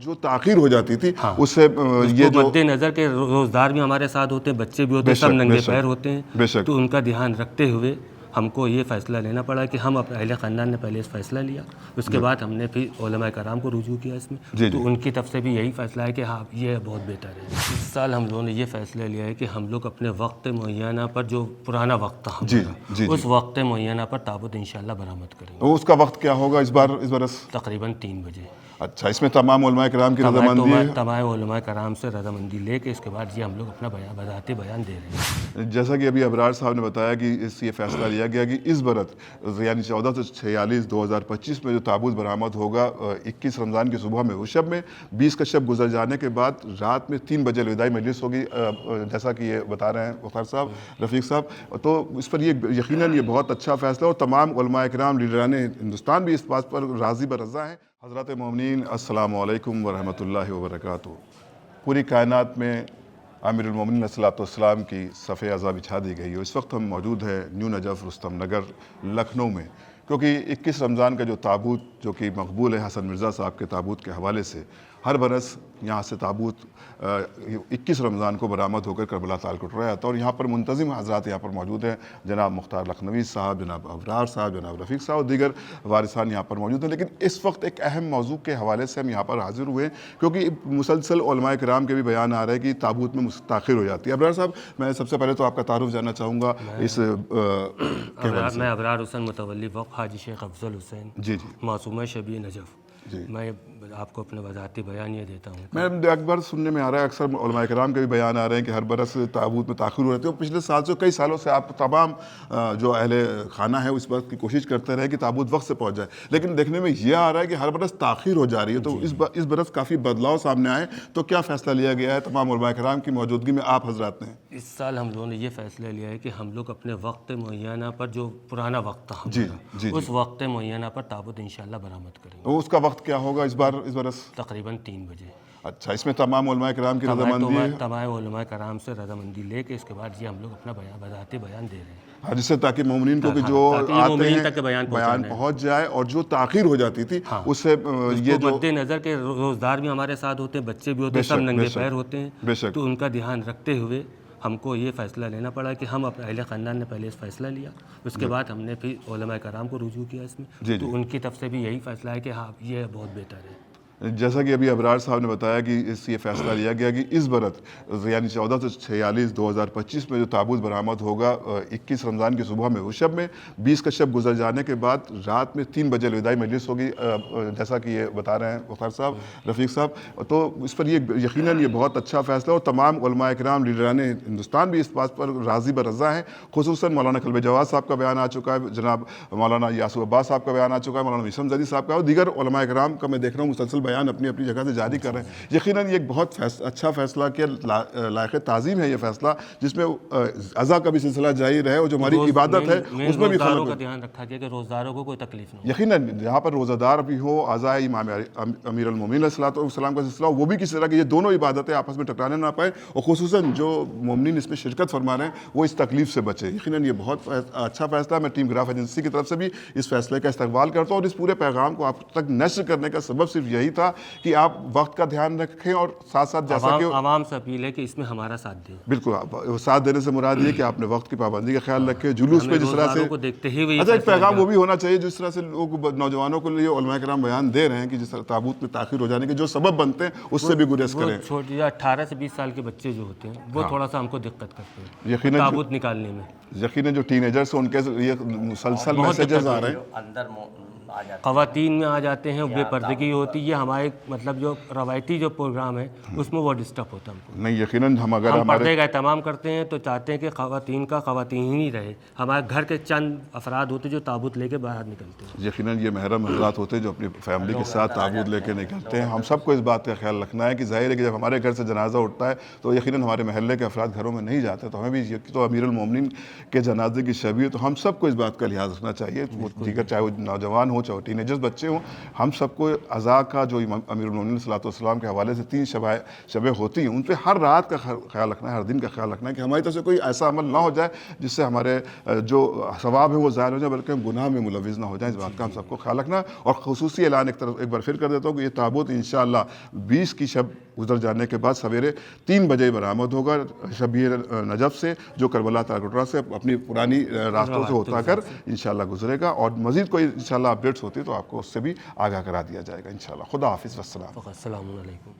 جو تاخیر ہو جاتی تھی اس سے یہ جو مد نظر کے روزدار بھی ہمارے ساتھ ہوتے ہیں، بچے بھی ہوتے ہیں، سب ننگے پیر ہوتے ہیں، تو ان کا دھیان رکھتے ہوئے ہم کو یہ فیصلہ لینا پڑا کہ ہم اپنے اہل خاندان نے پہلے اس فیصلہ لیا، اس کے بعد ہم نے پھر علماء کرام کو رجوع کیا اس میں، تو ان کی طرف سے بھی یہی فیصلہ ہے کہ ہاں یہ بہت بہتر ہے۔ اس سال ہم لوگوں نے یہ فیصلہ لیا ہے کہ ہم لوگ اپنے وقت معینہ پر، جو پرانا وقت تھا ہمارا، اس وقت معینہ پر تابوت انشاءاللہ برآمد کریں گے۔ اس کا وقت کیا ہوگا اس برس؟ تقریباً 3 بجے۔ اچھا، اس میں تمام علماء کرام کی رضامندی ہے؟ تمام علماء کرام سے رضامندی لے کے اس کے بعد یہ ہم لوگ اپنا بذات بیان دے رہے ہیں۔ جیسا کہ ابھی ابرار صاحب نے بتایا کہ یہ فیصلہ لیا گیا کہ اس برس یعنی 1446 میں جو تابوت برآمد ہوگا 21 رمضان کی صبح میں، اس شب میں 20 کا شب گزر جانے کے بعد رات میں 3 بجے الوداعی مجلس ہوگی، جیسا کہ یہ بتا رہے ہیں وقار صاحب، رفیق صاحب۔ تو اس پر یہ یقیناً یہ بہت اچھا فیصلہ، اور تمام علماء کرام لیڈران ہندوستان بھی اس بات پر راضی برضا ہیں۔ حضرات مومنین، السلام علیکم ورحمۃ اللہ وبرکاتہ۔ پوری کائنات میں امیر المومنین علیہ السلام کی صف عزا بچھا دی گئی ہے۔ اس وقت ہم موجود ہیں نیو نجف رستم نگر لکھنؤ میں، کیونکہ 21 رمضان کا جو تابوت جو کہ مقبول ہے حسن مرزا صاحب کے تابوت کے حوالے سے، ہر برس یہاں سے تابوت 21 رمضان کو برآمد ہو کر کربلا تعال کو اٹھایا جاتا ہے، اور یہاں پر منتظم حضرات یہاں پر موجود ہیں، جناب مختار لکھنوی صاحب، جناب ابرار صاحب، جناب رفیق صاحب اور دیگر وارثان یہاں پر موجود ہیں۔ لیکن اس وقت ایک اہم موضوع کے حوالے سے ہم یہاں پر حاضر ہوئے ہیں، کیونکہ مسلسل علماء کرام کے بھی بیان آ رہے ہیں کہ تابوت میں تاخیر ہو جاتی ہے۔ ابرار صاحب، میں سب سے پہلے تو آپ کا تعارف جاننا چاہوں گا اس میں ابرار حسین متولی وقف حاجی شیخ افضل حسین، معصومہ شبیہ نجف۔ میں آپ کو اپنے وضاحتی بیان یہ دیتا ہوں۔ میں اکبر سننے میں آ رہا ہے، اکثر علماء کرام کے بھی بیان آ رہے ہیں کہ ہر برس تابوت میں تاخیر ہو رہتی ہے، اور پچھلے سال سے کئی سالوں سے آپ تمام جو اہل خانہ ہے اس بات کی کوشش کرتے رہے کہ تابوت وقت سے پہنچ جائے، لیکن دیکھنے میں یہ آ رہا ہے کہ ہر برس تاخیر ہو جا رہی ہے۔ تو اس برس کافی بدلاؤ سامنے آئے، تو کیا فیصلہ لیا گیا ہے تمام علماء کرام کی موجودگی میں آپ حضرات نے؟ اس سال ہم لوگوں نے یہ فیصلہ لیا ہے کہ ہم لوگ اپنے وقت معینہ پر، جو پرانا وقت تھا ہمارا، اس وقت معینہ پر تابوت انشاءاللہ برآمد کریں گے۔ اس کا وقت کیا ہوگا اس برس؟ تقریباً 3 بجے۔ اچھا، اس میں تمام علماء کرام کی رضامندی ہے؟ تمام علماء کرام سے رضامندی لے کے اس کے بعد یہ ہم لوگ اپنا بذات بیان دے رہے ہیں، جس سے تاکہ مومنین کو جو آتے ہیں بیان پہنچ جائے، اور جو تاخیر ہو جاتی تھی اس سے یہ جو مد نظر کے روزدار بھی ہمارے ساتھ ہوتے ہیں، بچے بھی ہوتے ہیں، سب ننگے پیر ہوتے ہیں، تو ان کا دھیان رکھتے ہوئے ہم کو یہ فیصلہ لینا پڑا کہ ہم اپنے اہل خاندان نے پہلے اس فیصلہ لیا، اس کے بعد ہم نے پھر علماء کرام کو رجوع کیا اس میں، تو ان کی طرف سے بھی یہی فیصلہ ہے کہ ہاں یہ بہت بہتر ہے۔ جیسا کہ ابھی ابرار صاحب نے بتایا کہ یہ فیصلہ لیا گیا کہ اس برس یعنی 1446 میں جو تابوت برآمد ہوگا 21 رمضان کی صبح میں، اس شب میں 20 کا شب گزر جانے کے بعد رات میں 3 بجے الوداعی مجلس ہوگی، جیسا کہ یہ بتا رہے ہیں وقار صاحب، رفیق صاحب۔ تو اس پر یہ یقیناً یہ بہت اچھا فیصلہ، اور تمام علماء کرام لیڈران ہندوستان بھی اس بات پر راضی برضا ہیں، خصوصاً مولانا کلب جواد صاحب کا بیان آ چکا ہے، جناب مولانا یاسر عباس صاحب کا بیان آ چکا ہے، مولانا وسیم زدی صاحب کا، اور دیگر علماء کرام کا میں دیکھ رہا ہوں مسلسل بیان اپنی اپنی جگہ سے جاری کر رہے ہیں۔ یقیناً یہ ایک بہت اچھا فیصلہ کہ لائق تعظیم ہے یہ فیصلہ، جس میں عزا کا بھی سلسلہ جاری رہے، اور جو ہماری عبادت ہے اس میں بھی روزداروں کا دھیان رکھا گیا کہ روزداروں کو کوئی تکلیف نہ ہو۔ یقیناً یہاں پر روزہ دار بھی ہو، عزا امام امیر المومنین علیہ السلام کا سلسلہ، وہ بھی کسی طرح کی یہ دونوں عبادتیں آپس میں ٹکرانے نہ پائے، اور خصوصاً جو مومنین اس میں شرکت فرما رہے ہیں وہ اس تکلیف سے بچے۔ یقیناً یہ بہت اچھا فیصلہ ہے۔ میں ٹیم گراف ایجنسی کی طرف سے بھی اس فیصلے کا استقبال کرتا ہوں، اور اس پورے پیغام کو آپ تک نشر کرنے کا سبب صرف یہی تھا کہ آپ وقت کا دھیان رکھیں، اور ساتھ ساتھ جیسا کہ عوام سے اپیل ہے کہ اس میں ہمارا ساتھ دیں۔ بالکل، ساتھ دینے سے مراد یہ کہ آپ نے وقت کی پابندی کا خیال رکھے، جلوس پہ جس طرح سے دیکھتے ہی اچھا ایک پیغام وہ بھی ہونا چاہیے جس طرح سے لوگ نوجوانوں کو لیے علماء کرام بیان دے رہے ہیں کہ جس طرح تابوت میں تاخیر ہو جانے کے جو سبب بنتے ہیں اس سے بھی گریز کریں۔ چھوٹے 18 سے 20 سال کے بچے جو ہوتے ہیں وہ تھوڑا سا ہم کو دقت کرتے ہیں یقیناً تابوت نکالنے میں۔ یقیناً جو ٹین ایجرس ہیں ان کے یہ مسلسل میسیجز آ رہے ہیں، خواتین میں آ جاتے ہیں، بے پردگی ہوتی ہے، ہمارے مطلب جو روایتی جو پروگرام ہے اس میں وہ ڈسٹرب ہوتا ہے ہم کو۔ نہیں یقیناً ہم پردے کا اہتمام کرتے ہیں تو چاہتے ہیں کہ خواتین کا خواتین ہی رہے، ہمارے گھر کے چند افراد ہوتے جو تابوت لے کے باہر نکلتے ہیں۔ یقیناً یہ محرم حضرات ہوتے ہیں جو اپنی فیملی کے ساتھ تابوت لے کے نکلتے ہیں۔ ہم سب کو اس بات کا خیال رکھنا ہے کہ ظاہر ہے کہ جب ہمارے گھر سے جنازہ اٹھتا ہے تو یقیناً ہمارے محلے کے افراد گھروں میں نہیں جاتے، تو ہمیں بھی تو امیر المومنین کے جنازے کی شب ہے، تو ہم سب کو اس بات کا لحاظ رکھنا چاہیے، وہ دیگر چاہے وہ نوجوان ہوں چاہے ٹینیجرز بچے ہوں، ہم سب کو عزا کا جو امیر المومنین صلی اللہ علیہ وسلم کے حوالے سے 3 شبیں ہوتی ہیں، ان پہ ہر رات کا خیال رکھنا ہے، ہر دن کا خیال رکھنا ہے کہ ہماری طرف سے کوئی ایسا عمل نہ ہو جائے جس سے ہمارے جو ثواب ہے وہ ظاہر ہو جائے، بلکہ ہم گناہ میں ملوث نہ ہو جائیں، اس بات کا ہم سب کو خیال رکھنا۔ اور خصوصی اعلان ایک بار پھر کر دیتا ہوں کہ یہ تابوت انشاءاللہ 20 کی شب گزر جانے کے بعد سویرے 3 بجے برآمد ہوگا شبیہ نجف سے، جو کربلا تاکٹرا سے اپنی پرانی راستوں سے ہوتا کر انشاءاللہ گزرے گا، اور مزید کوئی انشاءاللہ اپڈیٹس ہوتی تو آپ کو اس سے بھی آگاہ کرا دیا جائے گا انشاءاللہ۔ خدا حافظ، والسلام۔ السلام علیکم۔